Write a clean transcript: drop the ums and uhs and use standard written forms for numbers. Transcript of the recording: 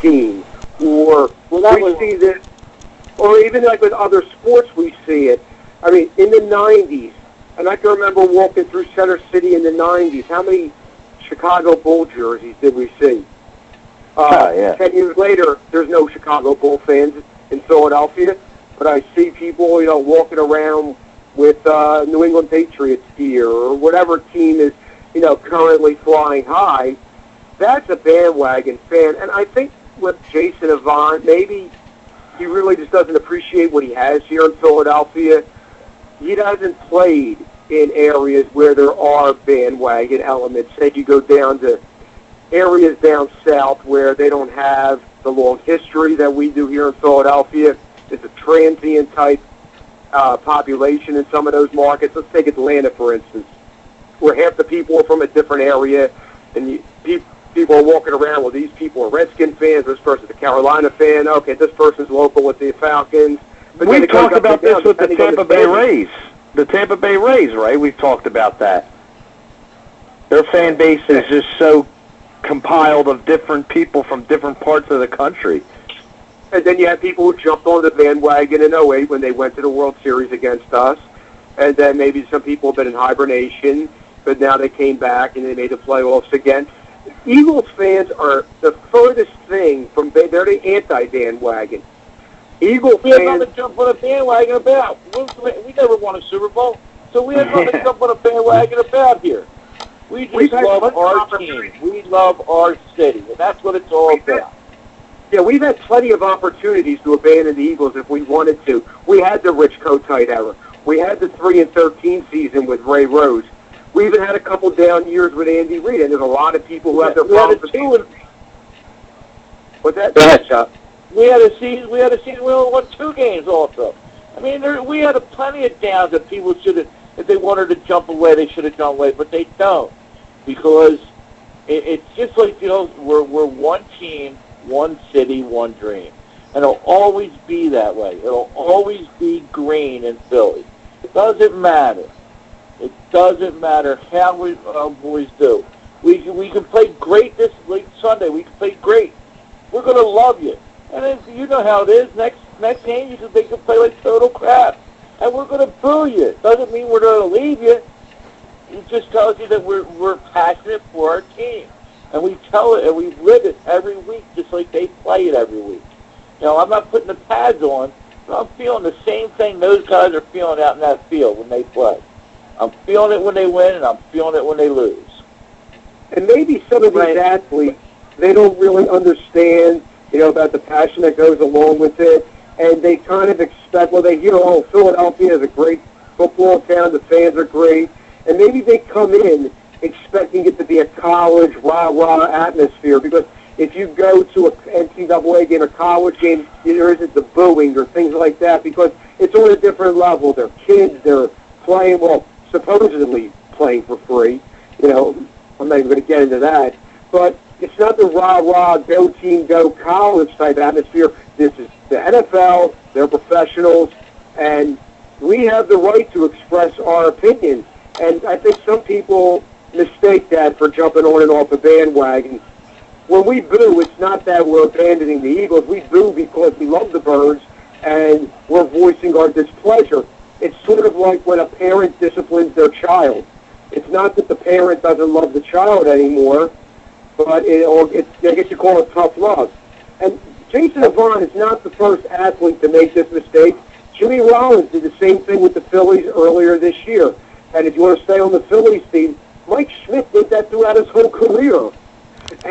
team, or we see this, or even like with other sports we see it. I mean, in the 90s, and I can remember walking through Center City in the 90s, how many Chicago Bull jerseys did we see? 10 years later, there's no Chicago Bull fans in Philadelphia, but I see people, walking around with New England Patriots gear or whatever team is, currently flying high. That's a bandwagon fan, and I think with Jason Avant, maybe he really just doesn't appreciate what he has here in Philadelphia. He hasn't played in areas where there are bandwagon elements. Say you go down to areas down south where they don't have the long history that we do here in Philadelphia. It's a transient type population in some of those markets. Let's take Atlanta, for instance, where half the people are from a different area, and people are walking around, well, these people are Redskin fans, this person's a Carolina fan, okay, this person's local with the Falcons. But we talked about this with the Tampa Bay Rays. The Tampa Bay Rays, right? We've talked about that. Their fan base is just so compiled of different people from different parts of the country. And then you have people who jumped on the bandwagon in 08 when they went to the World Series against us. And then maybe some people have been in hibernation, but now they came back and they made the playoffs again. Eagles fans are the furthest thing from, they're the anti-bandwagon. Eagle we fans... We had nothing to jump on a bandwagon about. We never won a Super Bowl, so we had nothing to jump on a bandwagon about here. We just love our team. We love our city, and that's what it's all about. Yeah, we've had plenty of opportunities to abandon the Eagles if we wanted to. We had the Rich Kotite era. We had the 3-13 season with Ray Rose. We even had a couple down years with Andy Reid, and there's a lot of people who have their problems with What's that? Go ahead, Chuck. We had a season where we only won 2 games also. I mean, we had plenty of downs that people should have, if they wanted to jump away, they should have jumped away, but they don't. Because it's just like, we're one team, one city, one dream. And it'll always be that way. It'll always be green in Philly. It doesn't matter. It doesn't matter how we boys do. We can play great this Sunday. We can play great. We're going to love you. And then, you know how it is. Next game, they can play like total crap. And we're going to boo you. It doesn't mean we're going to leave you. It just tells you that we're passionate for our team. And we tell it and we live it every week just like they play it every week. I'm not putting the pads on, but I'm feeling the same thing those guys are feeling out in that field when they play. I'm feeling it when they win, and I'm feeling it when they lose. And maybe some of these athletes, they don't really understand, about the passion that goes along with it, and they kind of expect, they hear, Philadelphia is a great football town, the fans are great, and maybe they come in expecting it to be a college rah-rah atmosphere, because if you go to an NCAA game, a college game, there isn't the booing or things like that, because it's on a different level. They're kids, they're playing, supposedly playing for free. I'm not even going to get into that. But it's not the rah-rah, go team, go college type atmosphere. This is the NFL, they're professionals, and we have the right to express our opinions. And I think some people mistake that for jumping on and off the bandwagon. When we boo, it's not that we're abandoning the Eagles. We boo because we love the Birds, and we're voicing our displeasure. It's sort of like when a parent disciplines their child. It's not that the parent doesn't love the child anymore, but I guess you call it tough love. And Jason Avant is not the first athlete to make this mistake. Jimmy Rollins did the same thing with the Phillies earlier this year. And if you want to stay on the Phillies theme, Mike Schmidt did that throughout his whole career.